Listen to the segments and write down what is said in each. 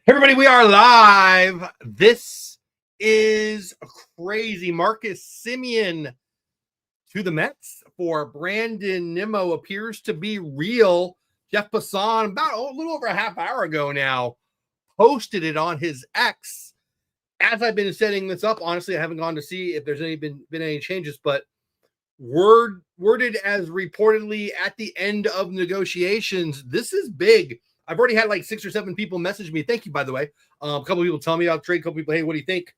Everybody, we are live. This is crazy. Marcus Semien to the Mets for Brandon Nimmo appears to be real. Jeff Passan, about a little over a half hour ago now, posted it on his X. As I've been setting this up, honestly, I haven't gone to see if there's been any changes, but worded as reportedly at the end of negotiations. This is big. I've already had like 6 or 7 people message me. Thank you, by the way. A couple of people tell me I'll trade. A couple people, hey, what do you think?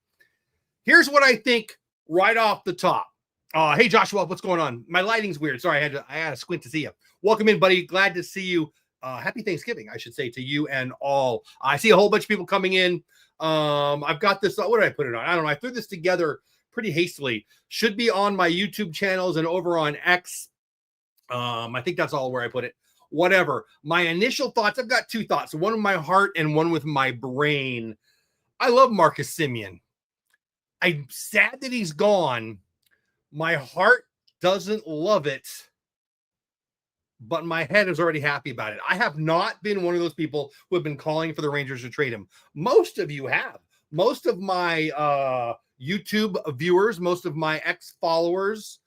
Here's what I think right off the top. Hey, Joshua, what's going on? My lighting's weird. Sorry, I had to squint to see you. Welcome in, buddy. Glad to see you. Happy Thanksgiving, I should say, to you and all. I see a whole bunch of people coming in. I've got this. What did I put it on? I don't know. I threw this together pretty hastily. Should be on my YouTube channels and over on X. I think that's all where I put it. Whatever. My initial thoughts, I've got 2 thoughts, one with my heart and one with my brain. I love Marcus Semien. I'm sad that he's gone. My heart doesn't love it, but my head is already happy about it. I have not been one of those people who have been calling for the Rangers to trade him. Most of you have. Most of my YouTube viewers, most of my X followers,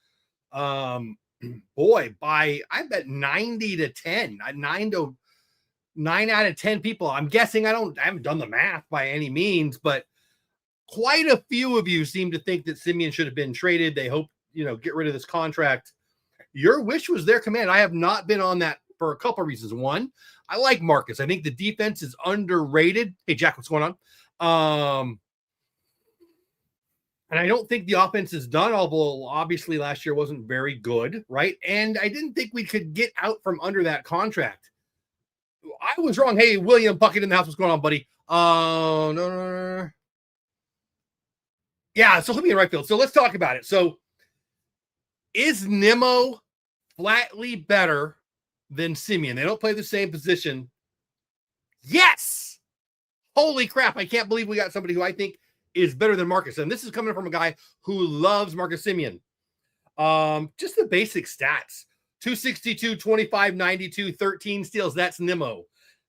boy, I bet 90 to 10, 9 out of 10 people. I'm guessing I haven't done the math by any means, but quite a few of you seem to think that Semien should have been traded. They hope, get rid of this contract. Your wish was their command. I have not been on that for a couple of reasons. One, I like Marcus. I think the defense is underrated. Hey, Jack, what's going on? And I don't think the offense is done, although obviously last year wasn't very good, right? And I didn't think we could get out from under that contract. I was wrong. Hey, William Puckett in the house. What's going on, buddy? No. Yeah, so he'll be in right field. So let's talk about it. So is Nimmo flatly better than Semien? They don't play the same position. Yes! Holy crap, I can't believe we got somebody who I think is better than Marcus. And this is coming from a guy who loves Marcus Semien. Just the basic stats. 262, 25, 92, 13 steals. That's Nimmo.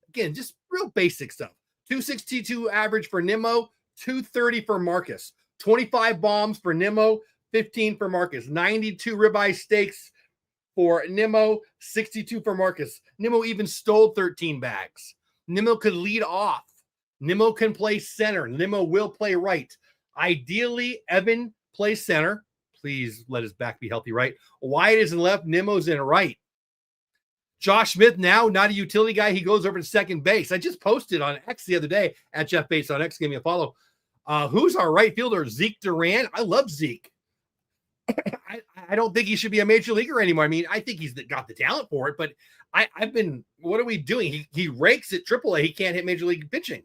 Again, just real basic stuff. 262 average for Nimmo, 230 for Marcus. 25 bombs for Nimmo, 15 for Marcus. 92 ribeye steaks for Nimmo, 62 for Marcus. Nimmo even stole 13 bags. Nimmo could lead off. Nimmo can play center. Nimmo will play right. Ideally, Evan plays center. Please let his back be healthy, right? Wyatt is in left. Nimmo's in right. Josh Smith now, not a utility guy. He goes over to second base. I just posted on X the other day at Jeff Bates on X. Give me a follow. Who's our right fielder? Zeke Duran. I love Zeke. I don't think he should be a major leaguer anymore. I mean, I think he's got the talent for it, but what are we doing? He rakes at AAA. He can't hit major league pitching.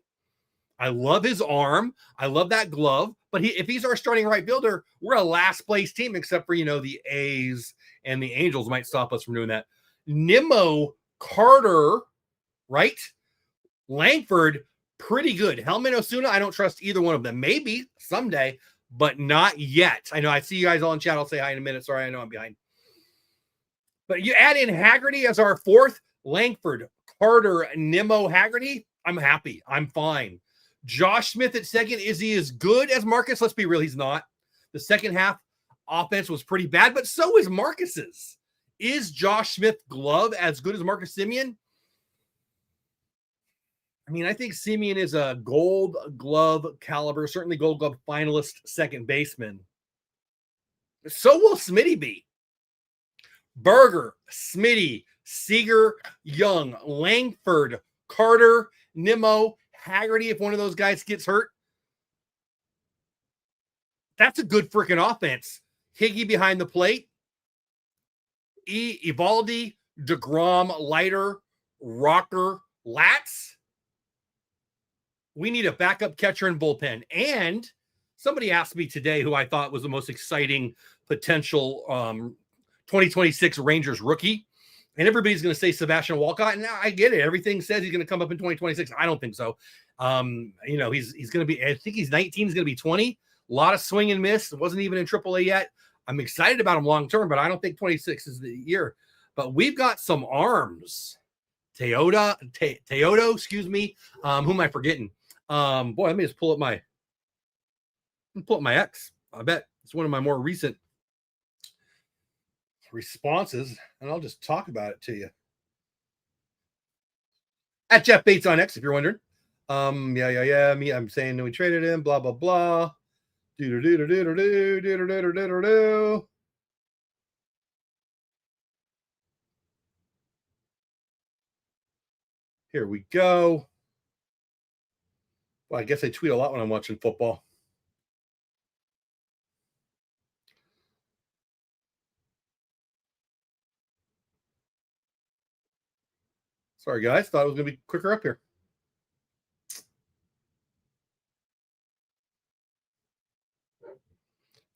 I love his arm. I love that glove. But if he's our starting right fielder, we're a last place team, except for, the A's and the Angels might stop us from doing that. Nimmo, Carter, right? Langford, pretty good. Hellman, Osuna, I don't trust either one of them. Maybe someday, but not yet. I know I see you guys all in chat. I'll say hi in a minute. Sorry, I know I'm behind. But you add in Haggerty as our 4th. Langford, Carter, Nimmo, Haggerty. I'm happy. I'm fine. Josh Smith at second. Is he as good as Marcus? Let's be real. He's not. The second half offense was pretty bad, but so is Marcus's. Is Josh Smith glove as good as Marcus Semien? I mean, I think Semien is a gold glove caliber, certainly gold glove finalist second baseman. So will Smitty be. Berger, Smitty, Seager, Young, Langford, Carter, Nimmo, Haggerty, if one of those guys gets hurt. That's a good freaking offense. Higgy behind the plate. Evaldi, DeGrom, Leiter, Rocker, Latz. We need a backup catcher and bullpen. And somebody asked me today who I thought was the most exciting potential 2026 Rangers rookie. And everybody's going to say Sebastian Walcott. And I get it. Everything says he's going to come up in 2026. I don't think so. He's going to be, I think he's 19. He's going to be 20. A lot of swing and miss. Wasn't even in AAA yet. I'm excited about him long term, but I don't think 26 is the year. But we've got some arms. Teodo, excuse me. Who am I forgetting? Boy, let me just pull up my X. I bet it's one of my more recent responses, and I'll just talk about it to you. At Jeff Bates on X, if you're wondering. Yeah. Me, I'm saying we traded him, blah, blah, blah. Do do do do do do do do do do do. Here we go. Well, I guess I tweet a lot when I'm watching football. Sorry, guys. Thought it was going to be quicker up here.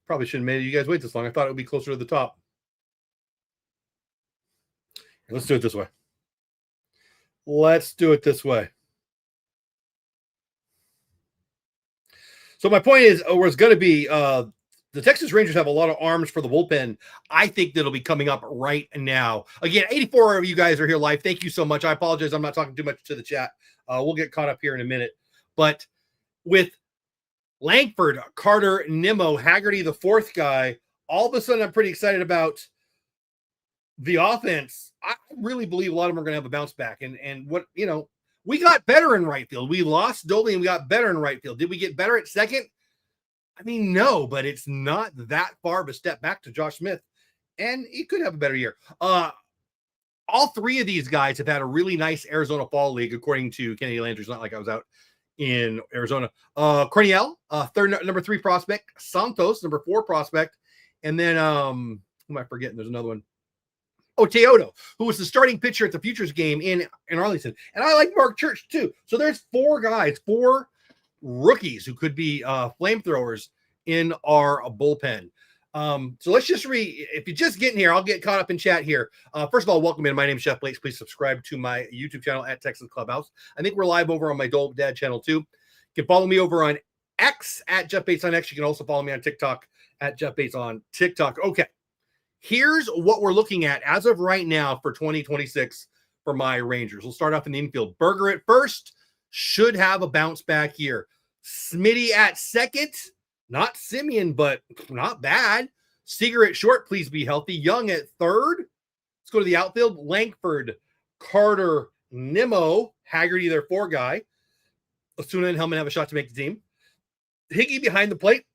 Probably shouldn't have made you guys wait this long. I thought it would be closer to the top. Let's do it this way. Let's do it this way. So my point is, where it's going to be, the Texas Rangers have a lot of arms for the bullpen. I think that'll be coming up right now. Again, 84 of you guys are here live. Thank you so much. I apologize. I'm not talking too much to the chat. We'll get caught up here in a minute. But with Langford, Carter, Nimmo, Haggerty, the fourth guy, all of a sudden I'm pretty excited about the offense. I really believe a lot of them are going to have a bounce back. And what, we got better in right field. We lost Doley and we got better in right field. Did we get better at second? I mean, no, but it's not that far of a step back to Josh Smith. And he could have a better year. All three of these guys have had a really nice Arizona Fall League, according to Kennedy Landry. It's not like I was out in Arizona. Corniel, number 3 prospect. Santos, number 4 prospect. And then, who am I forgetting? There's another one. Oh, Teodo, who was the starting pitcher at the Futures game in Arlington. And I like Mark Church, too. So there's 4 guys, 4 rookies who could be flamethrowers in our bullpen. So let's just if you're just getting here, I'll get caught up in chat here. First of all, welcome in. My name is Chef Blakes. Please subscribe to my YouTube channel at Texas Clubhouse. I think we're live over on my Dole Dad channel too. You can follow me over on X at Jeff Bates on X. You can also follow me on TikTok at Jeff Bates on TikTok. Okay. Here's what we're looking at as of right now for 2026 for my Rangers. We'll start off in the infield. Berger at first. Should have a bounce back year. Smitty at second. Not Semien, but not bad. Seager at short. Please be healthy. Young at third. Let's go to the outfield. Langford, Carter, Nimmo, Haggerty, their 4 guy. Osuna and Hellman have a shot to make the team. Higgy behind the plate.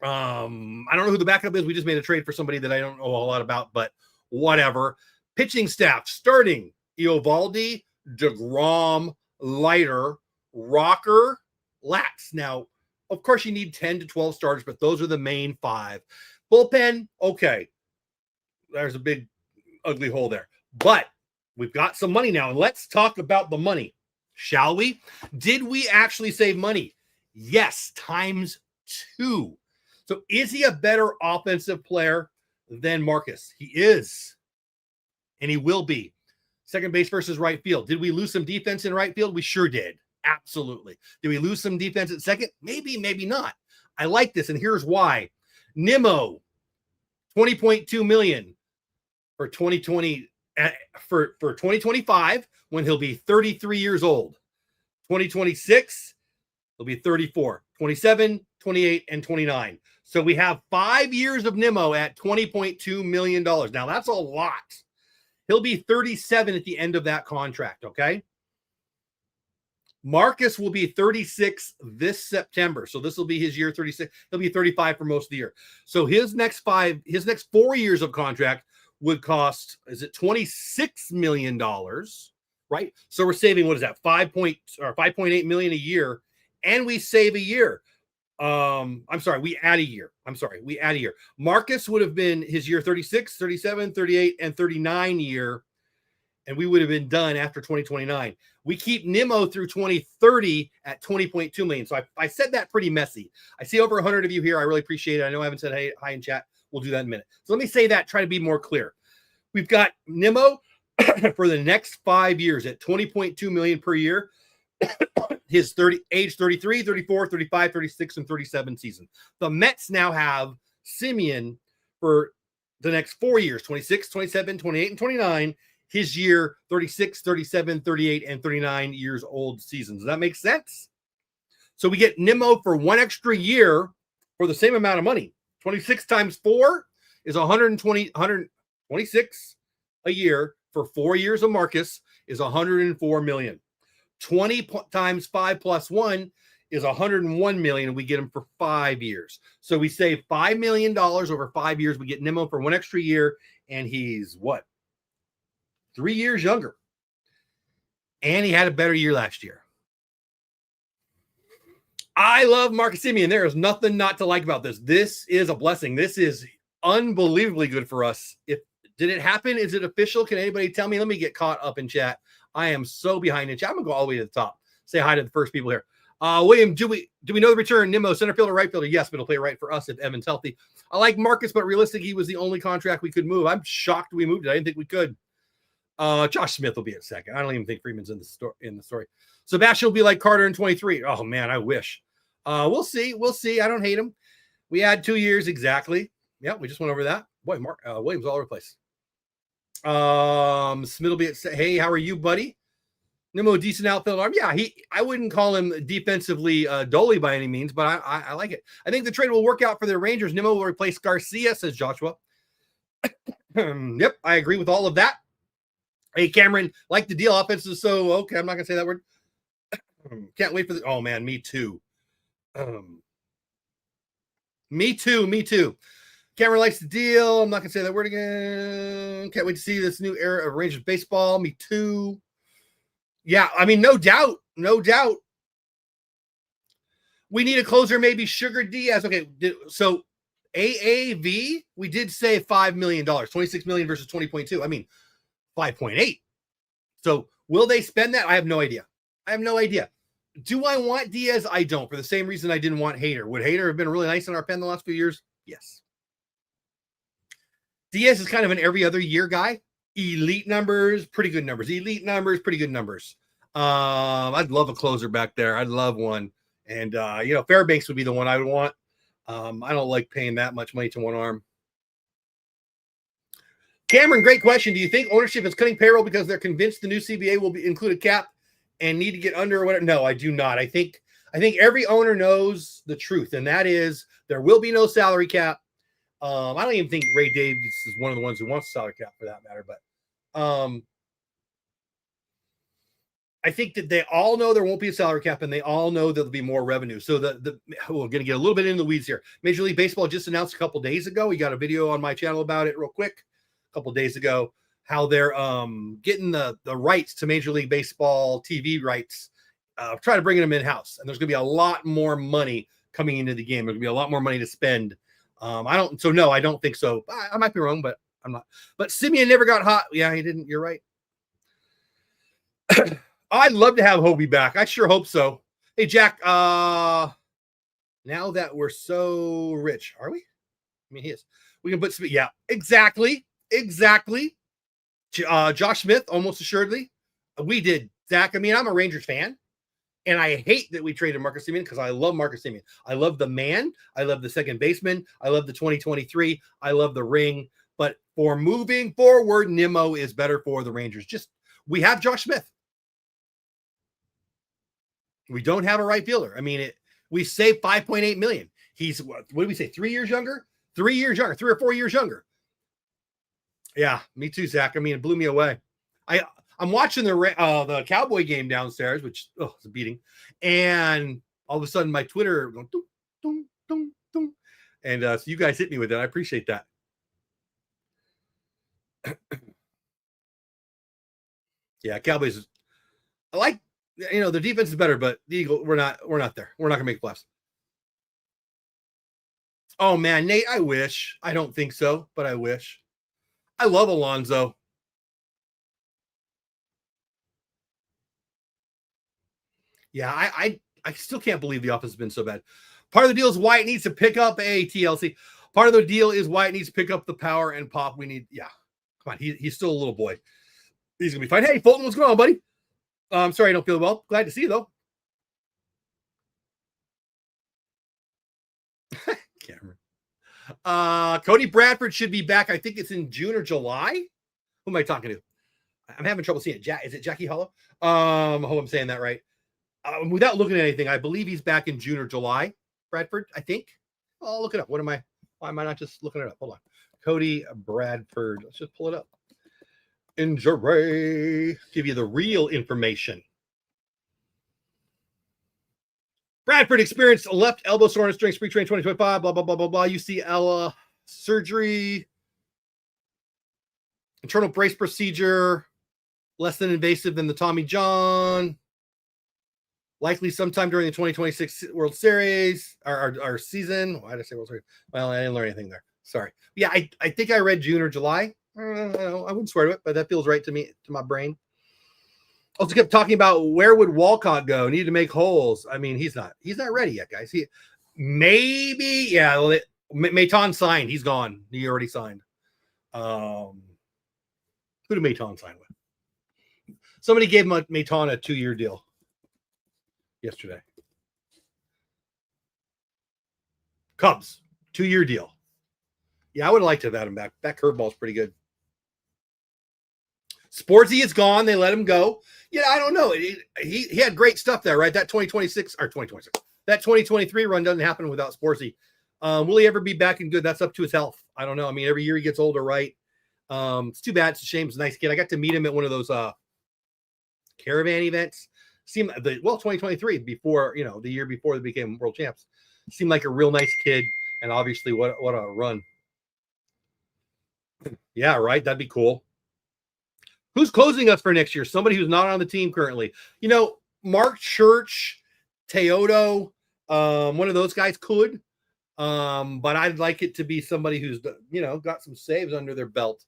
I don't know who the backup is. We just made a trade for somebody that I don't know a lot about, but whatever. Pitching staff starting Eovaldi, DeGrom, Leiter, Rocker, Latz. Now, of course, you need 10 to 12 starters, but those are the main 5. Bullpen, okay. There's a big, ugly hole there. But we've got some money now, and let's talk about the money, shall we? Did we actually save money? Yes, times 2. So is he a better offensive player than Marcus? He is, and he will be. Second base versus right field. Did we lose some defense in right field? We sure did. Absolutely. Did we lose some defense at second? Maybe, maybe not. I like this, and here's why. Nimmo, $20.2 million for 2020 for 2025 when he'll be 33 years old. 2026, he'll be 34. 27, 28, and 29. So we have 5 years of Nimmo at $20.2 million. Now, that's a lot. He'll be 37 at the end of that contract, okay? Marcus will be 36 this September. So this will be his year 36. He'll be 35 for most of the year. So his next 4 years of contract would cost, is it $26 million, right? So we're saving, what is that, 5.8 million a year, and we save a year. We add a year. We add a year. Marcus would have been his year 36, 37, 38, and 39 year, and we would have been done after 2029. We keep Nimmo through 2030 at 20.2 million. So I said that pretty messy. I see over 100 of you here. I really appreciate it. I know I haven't said hi in chat. We'll do that in a minute. So let me say that, try to be more clear. We've got Nimmo for the next 5 years at 20.2 million per year. His age 33, 34, 35, 36, and 37 season. The Mets now have Semien for the next 4 years, 26, 27, 28, and 29. His year 36, 37, 38, and 39 years old seasons. Does that make sense? So we get Nimmo for 1 extra year for the same amount of money. 26 times 4 is 126 a year for 4 years of Marcus is 104 million. 20 times 5 plus 1 is 101 million, and we get him for 5 years. So we save $5 million over 5 years. We get Nimmo for 1 extra year, and he's what? 3 years younger. And he had a better year last year. I love Marcus Semien. There is nothing not to like about this. This is a blessing. This is unbelievably good for us. Did it happen? Is it official? Can anybody tell me? Let me get caught up in chat. I am so behind in chat. I'm gonna go all the way to the top. Say hi to the first people here. William, do we know the return? Nimmo, center fielder, right fielder? Yes, but it'll play right for us if Evan's healthy. I like Marcus, but realistic, he was the only contract we could move. I'm shocked we moved it. I didn't think we could. Josh Smith will be a second. I don't even think Freeman's in the story. Sebastian will be like Carter in 23. Oh man, I wish. We'll see. We'll see. I don't hate him. We had 2 years exactly. Yeah, we just went over that. Boy, Mark Williams all over the place. Smith will be at, hey, how are you, buddy? Nimmo, decent outfield arm. Yeah, I wouldn't call him defensively dolly by any means, but I like it. I think the trade will work out for the Rangers. Nimmo will replace Garcia, says Joshua. Yep, I agree with all of that. Hey, Cameron, like the deal. Offense is so okay. I'm not gonna say that word. Can't wait for the. Oh man, me too. Me too. Cameron likes the deal. I'm not gonna say that word again. Can't wait to see this new era of Rangers baseball. Me too. Yeah, I mean, no doubt. We need a closer, maybe Sugar Diaz. Okay, so AAV, we did say $5 million, 26 million versus 20.2. I mean, 5.8. So will they spend that? I have no idea. Do I want Diaz? I don't, for the same reason I didn't want Hader. Would Hader have been really nice in our pen the last few years? Yes. Diaz is kind of an every other year guy. Elite numbers, pretty good numbers. I'd love a closer back there. I'd love one. And, Fairbanks would be the one I would want. I don't like paying that much money to one arm. Cameron, great question. Do you think ownership is cutting payroll because they're convinced the new CBA will include a cap and need to get under or whatever? No, I do not. I think every owner knows the truth, and that is there will be no salary cap. I don't even think Ray Davis is one of the ones who wants a salary cap for that matter, but I think that they all know there won't be a salary cap, and they all know there'll be more revenue. So we're going to get a little bit into the weeds here. Major League Baseball just announced a couple days ago. We got a video on my channel about it real quick a couple days ago, how they're getting the rights to Major League Baseball TV rights, try to bring them in-house. And there's going to be a lot more money coming into the game. There's going to be a lot more money to spend. I don't think so. I might be wrong, but I'm not. But Semien never got hot. Yeah, he didn't. You're right. I'd love to have Hobie back. I sure hope so. Hey, Jack, now that we're so rich, are we? I mean, he is. We can put, yeah, exactly. Josh Smith, almost assuredly. We did, Zach. I mean, I'm a Rangers fan, and I hate that we traded Marcus Semien because I love Marcus Semien. I love the man. I love the second baseman. I love the 2023. I love the ring. But for moving forward, Nimmo is better for the Rangers. We have Josh Smith. We don't have a right fielder. I mean, we saved $5.8 million. He's, what did we say, 3 years younger? 3 years younger, 3 or 4 years younger. Yeah, me too, Zach. I mean, it blew me away. I'm watching the Cowboy game downstairs, which it's a beating, and all of a sudden my Twitter going dum, dum, dum, dum. And so you guys hit me with that. I appreciate that. Yeah, Cowboys. I like, the defense is better, but the Eagles, we're not there. We're not gonna make playoffs. Oh man, Nate, I wish. I don't think so, but I wish. I love Alonso. Yeah, I still can't believe the offense has been so bad. Part of the deal is Wyatt needs to pick up a TLC. Part of the deal is Wyatt needs to pick up the power and pop. We need, yeah. Come on, he's still a little boy. He's gonna be fine. Hey, Fulton, what's going on, buddy? I'm sorry I don't feel well. Glad to see you though. Cameron. Cody Bradford should be back. I think it's in June or July. Who am I talking to? I'm having trouble seeing it. Is it Jackie Hollow? I hope I'm saying that right. Without looking at anything, I believe he's back in June or July. Bradford, I think. I'll look it up. Why am I not just looking it up? Hold on. Cody Bradford. Let's just pull it up. Injury. Give you the real information. Bradford experienced a left elbow soreness during spring training 2025. Blah, blah, blah, blah, blah. UCL surgery. Internal brace procedure. Less than invasive than the Tommy John. Likely sometime during the 2026 World Series, our season. Why did I say World Series? Well, I didn't learn anything there. Sorry. Yeah, I think I read June or July. I wouldn't swear to it, but that feels right to me, to my brain. Also kept talking about where would Walcott go? Needed to make holes. I mean, he's not ready yet, guys. He maybe, yeah. Well, Maton signed. He's gone. He already signed. Who did Maton sign with? Somebody gave Maton a 2-year deal yesterday. Cubs, 2-year deal. Yeah, I would like to have had him back. That curveball's pretty good. Sportsy is gone. They let him go. Yeah, I don't know. He had great stuff there, right? That 2023 run doesn't happen without Sportsy. Will he ever be back and good? That's up to his health. I don't know. I mean, every year he gets older, right? It's too bad. It's a shame. He's a nice kid. I got to meet him at one of those caravan events. 2023 before, the year before they became world champs. Seemed like a real nice kid, and obviously what a run. Yeah, right. That'd be cool. Who's closing us for next year? Somebody who's not on the team currently. Mark Church, Teodo, one of those guys could. But I'd like it to be somebody who's got some saves under their belt.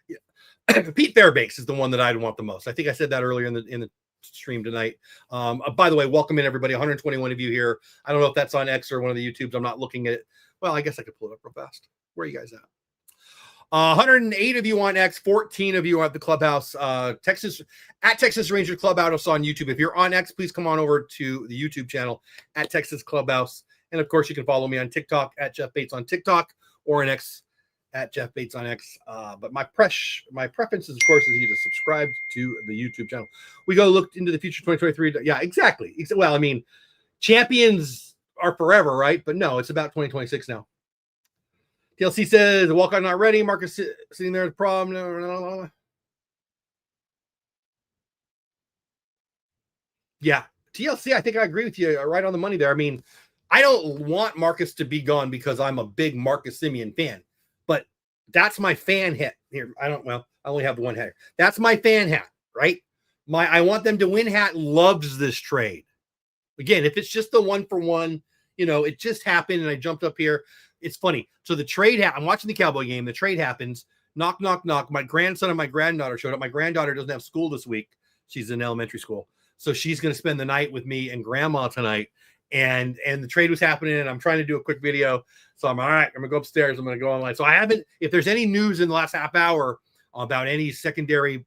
Yeah. Pete Fairbanks is the one that I'd want the most. I think I said that earlier in the stream tonight. By the way, welcome in everybody. 121 of you here. I don't know if that's on X or one of the YouTubes. I'm not looking at it. Well, I guess I could pull it up real fast. Where are you guys at? 108 of you on X, 14 of you at the clubhouse. Texas Ranger Clubhouse on YouTube. If you're on X, please come on over to the YouTube channel at Texas Clubhouse. And of course, you can follow me on TikTok at Jeff Bates on TikTok or on X at Jeff Bates on X. But my preference is, of course, is you to subscribe to the YouTube channel. We go look into the future 2023. Yeah, exactly. Well, I mean, champions are forever, right? But no, it's about 2026 now. TLC says, Walcott not ready. Marcus sitting there, the problem. No. Yeah, TLC, I think I agree with you right on the money there. I mean, I don't want Marcus to be gone because I'm a big Marcus Semien fan, but that's my fan hat here. I only have one hat. That's my fan hat, right? I want them to win hat loves this trade. Again, if it's just the 1-for-1, it just happened and I jumped up here. It's funny. So the trade, I'm watching the Cowboy game. The trade happens. Knock, knock, knock. My grandson and my granddaughter showed up. My granddaughter doesn't have school this week. She's in elementary school. So she's going to spend the night with me and grandma tonight. And the trade was happening, and I'm trying to do a quick video. So I'm all right. I'm going to go upstairs. I'm going to go online. So if there's any news in the last half hour about any secondary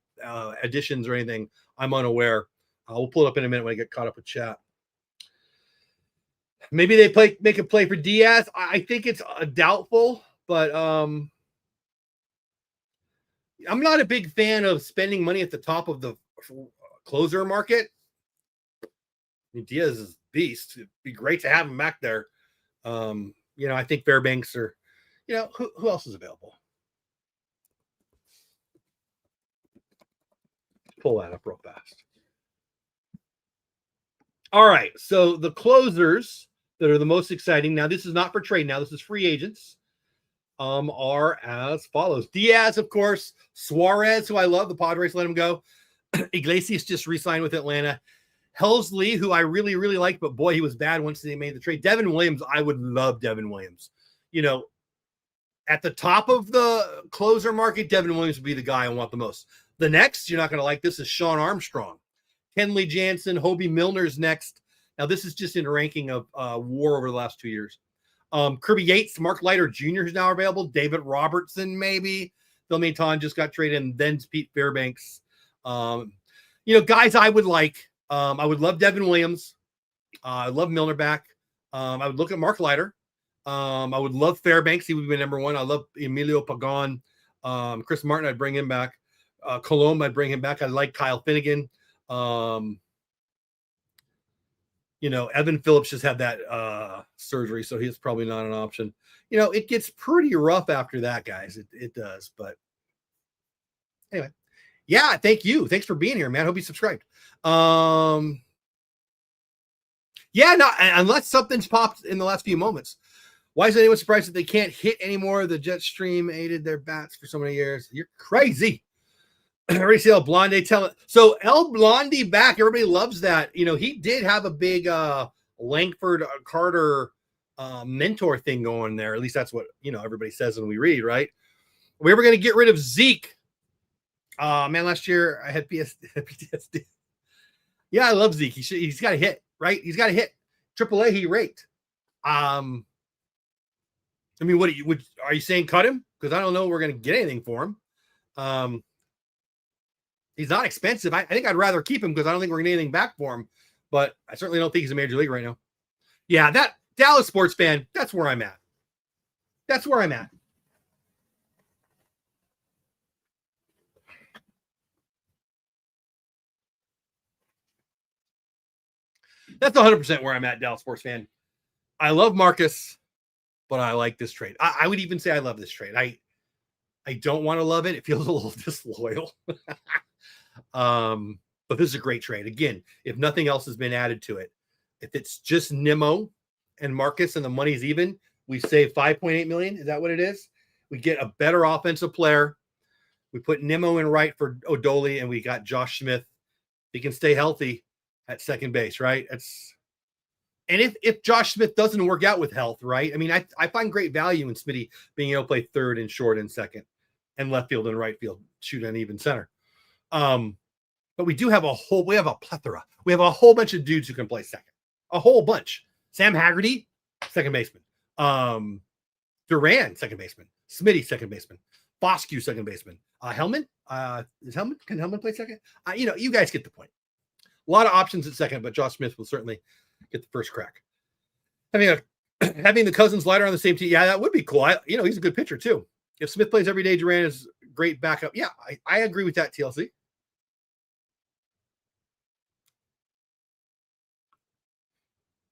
additions or anything, I'm unaware. We'll pull it up in a minute when I get caught up with chat. Maybe they make a play for Diaz. I think it's doubtful, but I'm not a big fan of spending money at the top of the closer market. I mean, Diaz is a beast. It'd be great to have him back there. I think Fairbanks or, who else is available? Pull that up real fast. All right, so the closers that are the most exciting. Now, this is not for trade. Now, this is free agents. Are as follows. Diaz, of course. Suarez, who I love. The Padres let him go. Iglesias just re-signed with Atlanta. Helsley, who I really, really like, but boy, he was bad once they made the trade. Devin Williams, I would love Devin Williams. At the top of the closer market, Devin Williams would be the guy I want the most. The next, you're not going to like this, is Sean Armstrong. Kenley Jansen, Hobie Milner's next. Now, this is just in a ranking of WAR over the last 2 years. Kirby Yates, Mark Leiter Jr. is now available. David Robertson, maybe. Phil Maton just got traded, and then Pete Fairbanks. Guys I would like. I would love Devin Williams. I love Milner back. I would look at Mark Leiter. I would love Fairbanks. He would be number one. I love Emilio Pagan. Chris Martin, I'd bring him back. Colomb, I'd bring him back. I like Kyle Finnegan. Evan Phillips just had that surgery, so he's probably not an option. It gets pretty rough after that, guys. It does. But anyway, yeah, thank you. Thanks for being here, man. Hope you subscribed. Yeah, no, unless something's popped in the last few moments. Why is anyone surprised that they can't hit anymore? The jet stream aided their bats for so many years. You're crazy. Everybody see El Blonde tell it. So El Blondie back. Everybody loves that. He did have a big Langford Carter mentor thing going there. At least that's what everybody says when we read, right? We were going to get rid of Zeke. Man, last year I had PTSD. Yeah, I love Zeke. He's got to hit, right? He's got to hit. AAA he raked. I mean, what are you saying? Cut him? Because I don't know we're going to get anything for him. He's not expensive. I think I'd rather keep him because I don't think we're going to get anything back for him. But I certainly don't think he's a major league right now. Yeah, that Dallas sports fan, that's where I'm at. That's where I'm at. That's 100% where I'm at, Dallas sports fan. I love Marcus, but I like this trade. I would even say I love this trade. I don't want to love it. It feels a little disloyal. But this is a great trade. Again, if nothing else has been added to it, if it's just Nimmo and Marcus and the money's even, we save $5.8 million. Is that what it is? We get a better offensive player. We put Nimmo in right for Odoli, and we got Josh Smith. He can stay healthy at second base, right? And if Josh Smith doesn't work out with health, right? I mean, I find great value in Smitty being able to play third and short and second and left field and right field, shoot an even center. But we do have a plethora. We have a whole bunch of dudes who can play second. A whole bunch. Sam Haggerty, second baseman. Duran, second baseman. Smitty, second baseman. Bosque, second baseman. Hellman, can Hellman play second? You guys get the point. A lot of options at second, but Josh Smith will certainly get the first crack. Having the Cousins Lighter on the same team, yeah, that would be cool. He's a good pitcher too. If Smith plays every day, Duran is great backup. Yeah, I agree with that, TLC.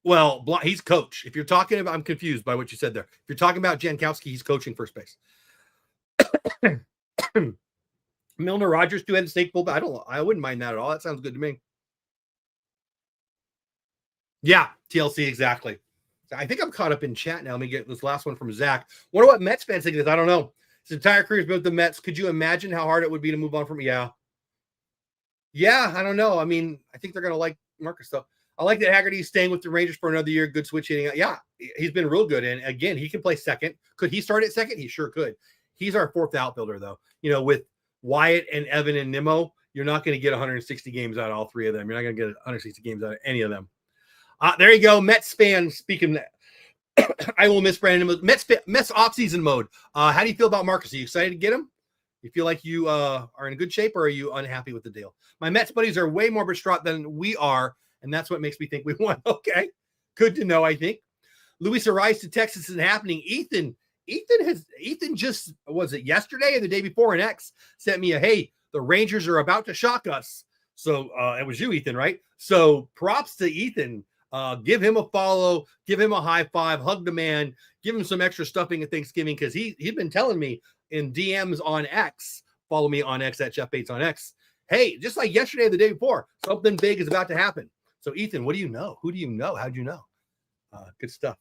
Well, he's coach. If you're talking about, I'm confused by what you said there. If you're talking about Jankowski, he's coaching first base. Milner Rogers, two-headed snake bull. I wouldn't mind that at all. That sounds good to me. Yeah, TLC, exactly. I think I'm caught up in chat now. Let me get this last one from Zach. Wonder what Mets fans think of this. I don't know. His entire career is built the Mets. Could you imagine how hard it would be to move on from? Yeah, I don't know. I mean, I think they're going to like Marcus, though. I like that Haggerty's staying with the Rangers for another year. Good switch hitting. Yeah, he's been real good. And again, he can play second. Could he start at second? He sure could. He's our fourth outfielder, though. With Wyatt and Evan and Nimmo, you're not going to get 160 games out of all three of them. You're not going to get 160 games out of any of them. There you go. Mets fan speaking. I will miss Brandon. Mets offseason mode. How do you feel about Marcus? Are you excited to get him? You feel like you are in good shape, or are you unhappy with the deal? My Mets buddies are way more distraught than we are, and that's what makes me think we won. Okay, good to know. I think Luis Ariz to Texas isn't happening. Ethan just, was it yesterday or the day before? An X sent me hey, the Rangers are about to shock us. So it was you, Ethan, right? So props to Ethan. Give him a follow, give him a high five, hug the man, give him some extra stuffing at Thanksgiving, because he'd been telling me in DMs on X, follow me on X at Jeff Bates on X. Hey, just like yesterday or the day before, something big is about to happen. So Ethan, what do you know? Who do you know? How'd you know? Good stuff.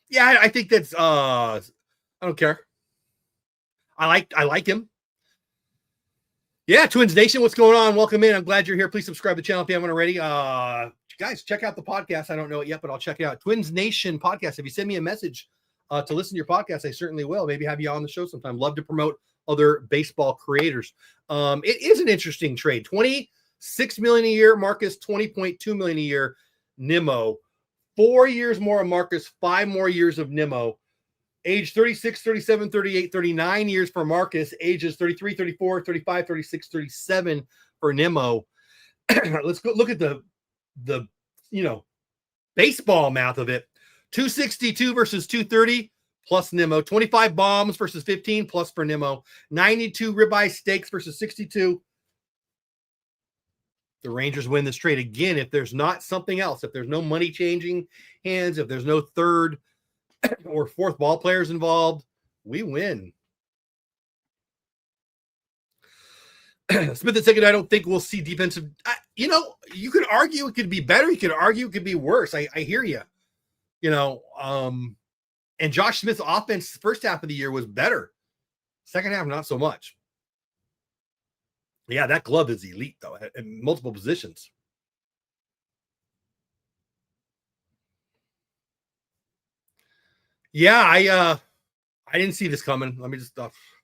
Yeah, I think that's I don't care. I like him. Yeah, Twins Nation, what's going on? Welcome in. I'm glad you're here. Please subscribe to the channel if you haven't already. Guys, check out the podcast. I don't know it yet, but I'll check it out. Twins Nation podcast. If you send me a message to listen to your podcast, I certainly will. Maybe have you on the show sometime. Love to promote other baseball creators. It is an interesting trade. $26 million a year, Marcus. $20.2 million a year, Nimmo. 4 years more of Marcus, 5 more years of Nimmo. Age 36, 37, 38, 39 years for Marcus. Ages 33, 34, 35, 36, 37 for Nimmo. Let's go look at the baseball math of it. 262 versus 230 plus Nimmo. 25 bombs versus 15 plus for Nimmo. 92 ribeye steaks versus 62. The Rangers win this trade again. If there's not something else, if there's no money changing hands, if there's no third or fourth ball players involved, we win. Smith and second, I don't think we'll see defensive. You could argue it could be better. You could argue it could be worse. I hear you. And Josh Smith's offense first half of the year was better. Second half, not so much. Yeah, that glove is elite, though, at multiple positions. Yeah, I didn't see this coming. Let me just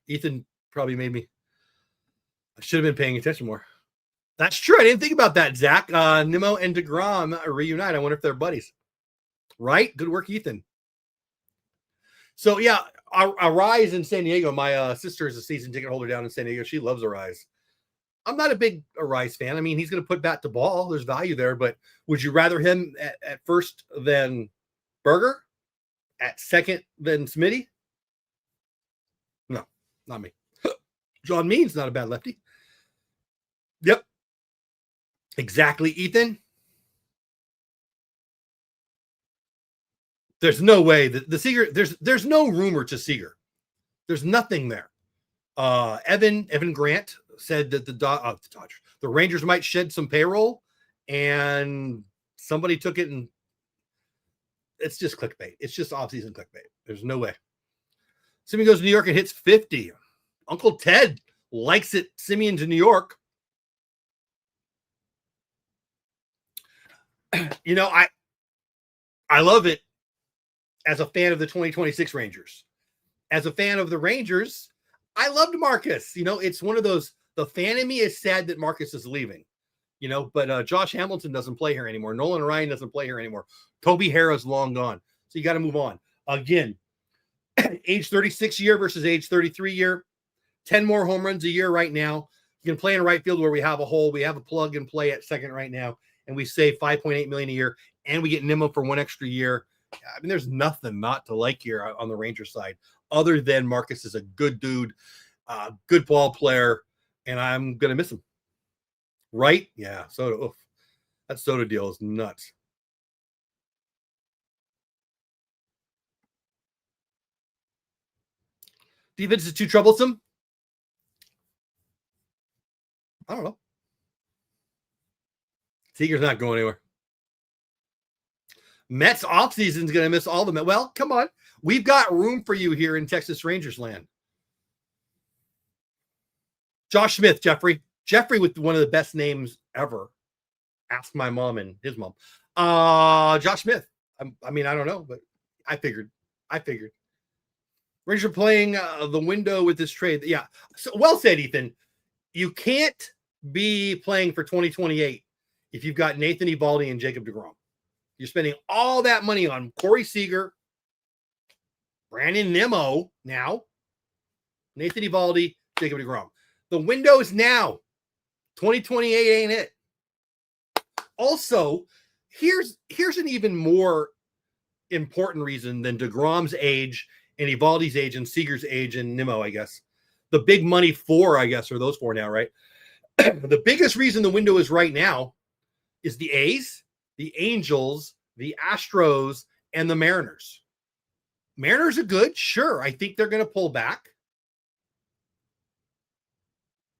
Ethan probably made me. I should have been paying attention more. That's true. I didn't think about that, Zach. Nimmo and DeGrom reunite. I wonder if they're buddies. Right? Good work, Ethan. So, yeah, Arise in San Diego. My sister is a season ticket holder down in San Diego. She loves Arise. I'm not a big Arise fan. I mean, he's going to put bat to ball. There's value there. But would you rather him at first than Berger? At second than Smitty? No, not me. John Means, not a bad lefty. Yep. Exactly, Ethan. There's no way that the Seager, there's no rumor to Seager. There's nothing there. Evan Grant said that the Rangers might shed some payroll, and somebody took it, and it's just clickbait. It's just off-season clickbait. There's no way. Semien goes to New York and hits 50. Uncle Ted likes it. Semien to New York. I love it as a fan of the 2026 Rangers. As a fan of the Rangers, I loved Marcus. It's one of those, the fan in me is sad that Marcus is leaving. But Josh Hamilton doesn't play here anymore. Nolan Ryan doesn't play here anymore. Toby Harrah's long gone. So you got to move on. Again, age 36 year versus age 33 year. 10 more home runs a year right now. You can play in right field where we have a hole. We have a plug and play at second right now. And we save $5.8 million a year. And we get Nimmo for 1 extra year. I mean, there's nothing not to like here on the Rangers side, other than Marcus is a good dude, good ball player, and I'm going to miss him. Right? Yeah. Soto. Oof. That Soto deal is nuts. Defense is too troublesome. I don't know. Seager's not going anywhere. Mets offseason is going to miss all the Mets. Well, come on. We've got room for you here in Texas Rangers land. Josh Smith, Jeffrey. Jeffrey with one of the best names ever. Ask my mom and his mom. Josh Smith. I mean, I don't know, but I figured. Rangers are playing the window with this trade. Yeah. So, well said, Ethan. You can't be playing for 2028 if you've got Nathan Eovaldi and Jacob deGrom. You're spending all that money on Corey Seager, Brandon Nimmo now, Nathan Eovaldi, Jacob deGrom. The window is now. 2028 ain't it. Also, here's an even more important reason than deGrom's age and Evaldi's age and Seager's age and Nimmo, I guess. The big money four, I guess, are those four now, right? The biggest reason the window is right now is the A's, the Angels, the Astros, and the Mariners. Mariners are good, sure. I think they're going to pull back.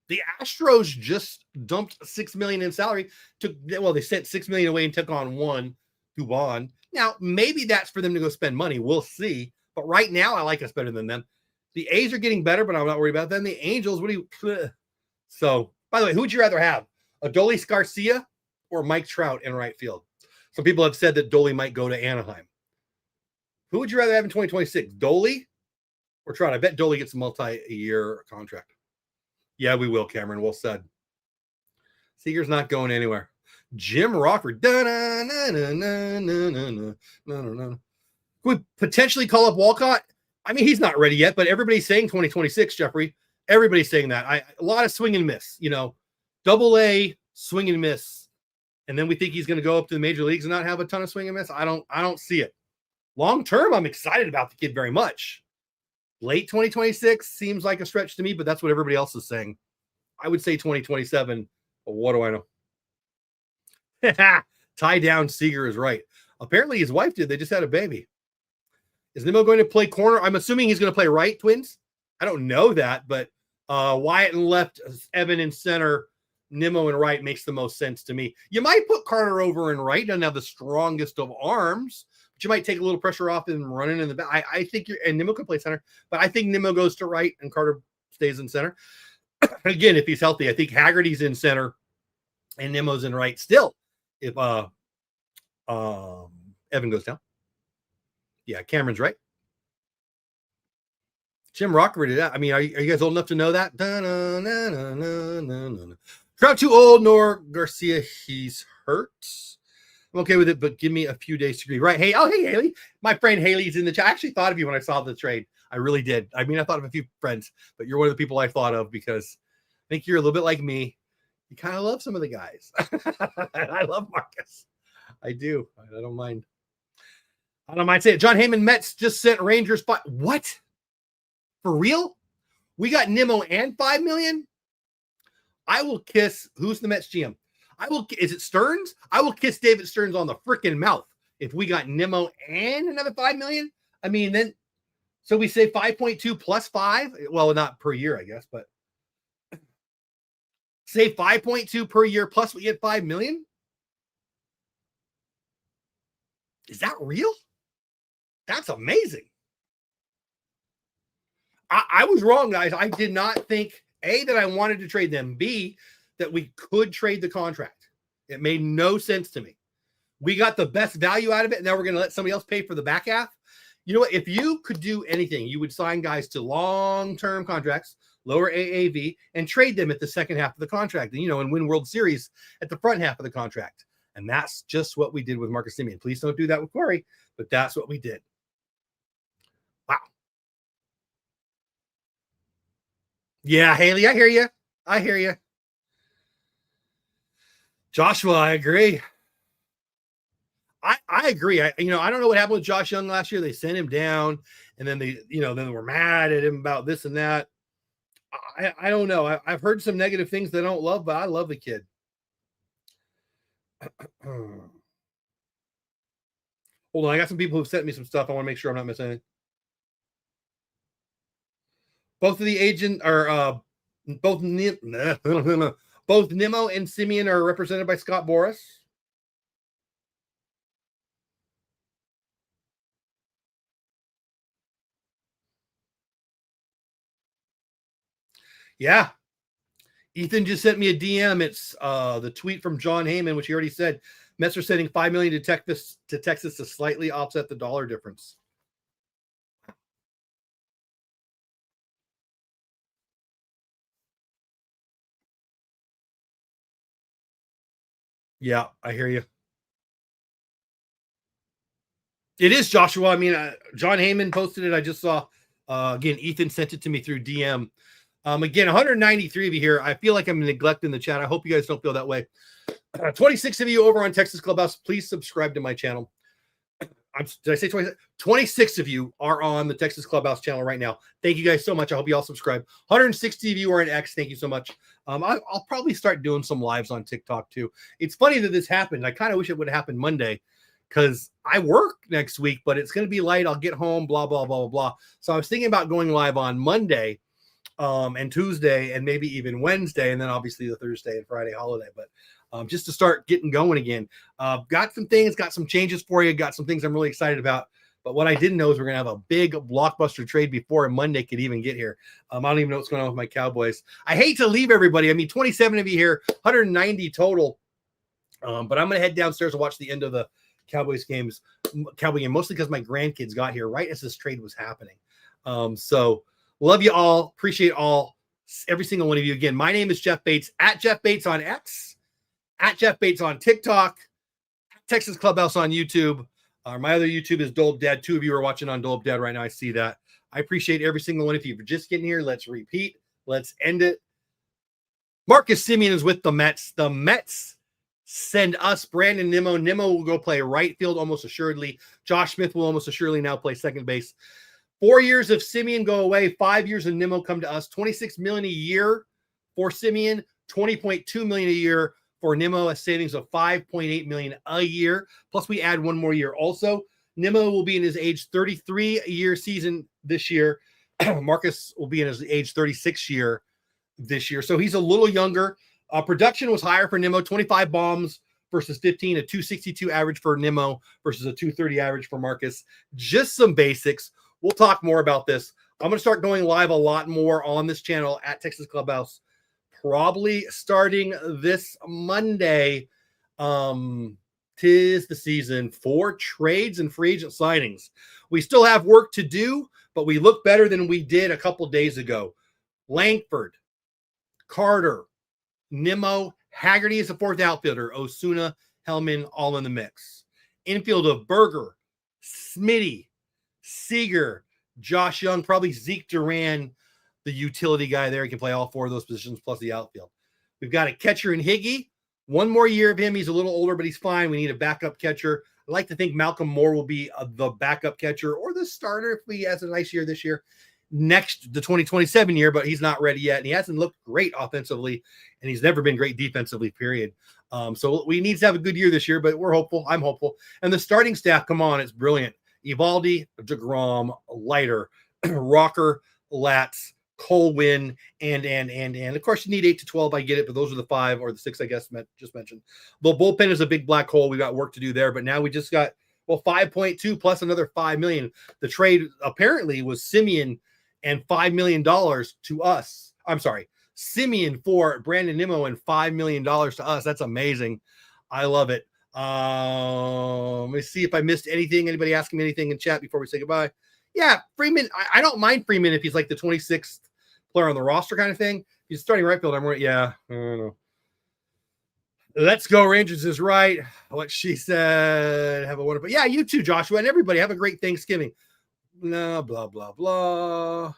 The Astros just dumped $6 million in salary. They sent $6 million away and took on one, Dubon. Now, maybe that's for them to go spend money. We'll see. But right now, I like us better than them. The A's are getting better, but I'm not worried about them. The Angels, So, by the way, who would you rather have? Adolis Garcia or Mike Trout in right field? Some people have said that Dolly might go to Anaheim. Who would you rather have in 2026? Dolly or Trout? I bet Dolly gets a multi-year contract. Yeah, we will, Cameron. Well said. Seager's not going anywhere. Jim Rockford. Could we potentially call up Walcott? I mean, he's not ready yet, but everybody's saying 2026, Jeffrey. Everybody's saying that. A lot of swing and miss, AA, swing and miss. And then we think he's going to go up to the major leagues and not have a ton of swing and miss. I don't see it. Long term, I'm excited about the kid very much. Late 2026 seems like a stretch to me, but that's what everybody else is saying. I would say 2027, but what do I know? Tie down Seager is right. Apparently his wife did. They just had a baby. Is Nimmo going to play corner? I'm assuming he's going to play right, Twins. I don't know that, but Wyatt in left, Evan in center, Nimmo in right makes the most sense to me. You might put Carter over in right. Doesn't have the strongest of arms, but you might take a little pressure off and running in the back. I think and Nimmo can play center, but I think Nimmo goes to right and Carter stays in center. Again, if he's healthy, I think Haggerty's in center and Nimmo's in right still. If Evan goes down. Yeah, Cameron's right. Jim Rocker did that. I mean, are you guys old enough to know that? Trout too old, nor Garcia, he's hurt. I'm okay with it, but give me a few days to grieve. Right. Hey, Haley. My friend Haley's in the chat. I actually thought of you when I saw the trade. I really did. I mean, I thought of a few friends, but you're one of the people I thought of because I think you're a little bit like me. You kind of love some of the guys. I love Marcus. I do. I don't mind. I don't mind saying it. John Heyman Mets just sent Rangers. What? For real? We got Nimmo and $5 million? I will kiss. Who's the Mets GM? Is it Stearns? I will kiss David Stearns on the freaking mouth if we got Nimmo and another $5 million. I mean, then, so we say 5.2 plus 5. Well, not per year, I guess, but say 5.2 per year plus we get 5 million. Is that real? That's amazing. I was wrong, guys. I did not think, A, that I wanted to trade them, B, that we could trade the contract. It made no sense to me. We got the best value out of it, and now we're going to let somebody else pay for the back half. You know what? If you could do anything, you would sign guys to long-term contracts, lower AAV, and trade them at the second half of the contract, and win World Series at the front half of the contract. And that's just what we did with Marcus Semien. Please don't do that with Corey, but that's what we did. Wow. Yeah, Haley, I hear you. Joshua, I agree. I agree. I don't know what happened with Josh Young last year. They sent him down, and then they were mad at him about this and that. I don't know. I've heard some negative things they don't love, but I love the kid. Hold on, I got some people who've sent me some stuff. I want to make sure I'm not missing anything. Both of the agent are both Nimmo and Semien are represented by Scott Boras. Yeah. Ethan just sent me a DM. It's the tweet from John Heyman, which he already said. Mets are sending $5 million to Texas to slightly offset the dollar difference. Yeah, I hear you. It is Joshua. I mean, John Heyman posted it. I just saw. Again, Ethan sent it to me through DM. Again, 193 of you here. I feel like I'm neglecting the chat. I hope you guys don't feel that way. 26 of you over on Texas Clubhouse. Please subscribe to my channel. Did I say 26? 26 of you are on the Texas Clubhouse channel right now. Thank you guys so much. I hope you all subscribe. 160 of you are in X. Thank you so much. I'll probably start doing some lives on TikTok too. It's funny that this happened. I kind of wish it would have happened Monday because I work next week, but it's going to be light. I'll get home, blah, blah, blah, blah, blah. So I was thinking about going live on Monday and Tuesday and maybe even Wednesday, and then obviously the Thursday and Friday holiday. But just to start getting going again. Got some things, got some changes for you, got some things I'm really excited about. But what I didn't know is we're going to have a big blockbuster trade before Monday could even get here. I don't even know what's going on with my Cowboys. I hate to leave everybody. I mean, 27 of you here, 190 total. But I'm going to head downstairs and watch the end of the Cowboy game, mostly because my grandkids got here right as this trade was happening. So love you all. Appreciate every single one of you. Again, my name is Jeff Bates, at Jeff Bates on X, at Jeff Bates on TikTok, Texas Clubhouse on YouTube. My other YouTube is Dolb Dad. 2 of you are watching on Dolb Dad right now. I see that. I appreciate every single one of you for just getting here. Let's repeat. Let's end it. Marcus Semien is with the Mets. The Mets send us Brandon Nimmo. Nimmo will go play right field almost assuredly. Josh Smith will almost assuredly now play second base. 4 years of Semien go away. 5 years of Nimmo come to us. $26 million a year for Semien. $20.2 million a year for Nimmo, a savings of $5.8 million a year. Plus, we add one more year. Also, Nimmo will be in his age 33 year season this year. Marcus will be in his age 36 year this year. So he's a little younger. Production was higher for Nimmo, 25 bombs versus 15, a 262 average for Nimmo versus a 230 average for Marcus. Just some basics. We'll talk more about this. I'm going to start going live a lot more on this channel at Texas Clubhouse, probably starting this Monday. Tis the season for trades and free agent signings. We still have work to do, but we look better than we did a couple days ago. Langford, Carter, Nimmo, Haggerty is the fourth outfielder, Osuna, Hellman, all in the mix. Infield of Berger, Smitty, Seager, Josh Young, probably Zeke Duran, the utility guy there. He can play all four of those positions plus the outfield. We've got a catcher in Higgy. One more year of him. He's a little older, but he's fine. We need a backup catcher. I like to think Malcolm Moore will be the backup catcher or the starter if he has a nice year this year. Next, the 2027 year, but he's not ready yet. And he hasn't looked great offensively, and he's never been great defensively, period. So we need to have a good year this year, but we're hopeful. I'm hopeful. And the starting staff, come on, it's brilliant. Evaldi, DeGrom, Leiter, Rocker, Latz, Colwyn, and of course you need 8 to 12. I get it, but those are the 5 or the 6 I guess just mentioned. The bullpen is a big black hole. We got work to do there, but now we just got 5.2 plus another $5 million. The trade apparently was Semien and $5 million to us. I'm sorry, Semien for Brandon Nimmo and $5 million to us. That's amazing. I love it. Let me see if I missed anything. Anybody asking me anything in chat before we say goodbye? Yeah, Freeman. I don't mind Freeman if he's like the 26th player on the roster kind of thing. He's starting right field. Yeah, I don't know. Let's go Rangers is right. What she said. Have a wonderful. Yeah, you too, Joshua, and everybody have a great Thanksgiving. No, blah blah blah.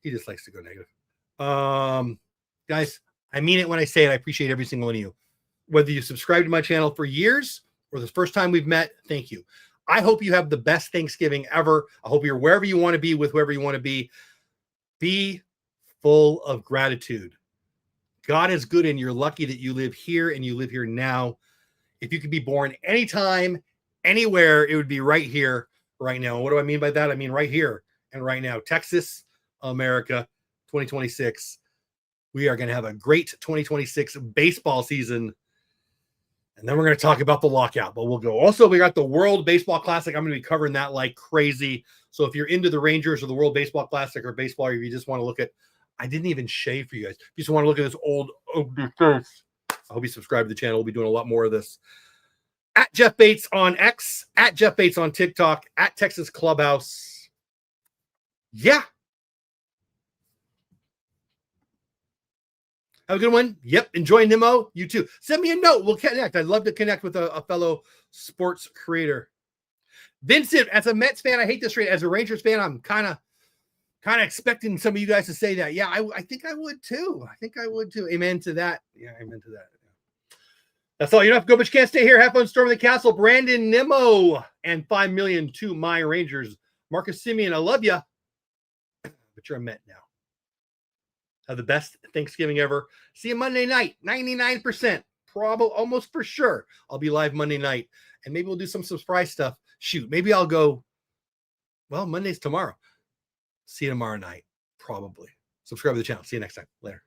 He just likes to go negative. Guys, I mean it when I say it. I appreciate every single one of you. Whether you subscribe to my channel for years or the first time we've met, thank you. I hope you have the best Thanksgiving ever. I hope you're wherever you want to be with whoever you want to be. Be full of gratitude. God is good, and you're lucky that you live here and you live here now. If you could be born anytime, anywhere, it would be right here, right now. What do I mean by that? I mean right here and right now. Texas, America, 2026. We are going to have a great 2026 baseball season. And then we're going to talk about the lockout, but we'll go. Also, we got the World Baseball Classic. I'm going to be covering that like crazy. So if you're into the Rangers or the World Baseball Classic or baseball, or if you just want to look at, I didn't even shave for you guys. If you just want to look at this old ugly face, I hope you subscribe to the channel. We'll be doing a lot more of this. At Jeff Bates on X, at Jeff Bates on TikTok, at Texas Clubhouse. Yeah. Have a good one. Yep. Enjoy Nimmo. You too. Send me a note. We'll connect. I'd love to connect with a fellow sports creator. Vincent, as a Mets fan, I hate this trade. As a Rangers fan, I'm kind of expecting some of you guys to say that. Yeah, I think I would too. I think I would too. Amen to that. Yeah, amen to that. That's all. You don't have to go, but you can't stay here. Have fun storming the castle. Brandon Nimmo and $5 million to my Rangers. Marcus Semien, I love you, but you're a Met now. Have the best Thanksgiving ever. See you Monday night. 99%. Probably almost for sure. I'll be live Monday night. And maybe we'll do some surprise stuff. Shoot, maybe I'll go. Well, Monday's tomorrow. See you tomorrow night. Probably. Subscribe to the channel. See you next time. Later.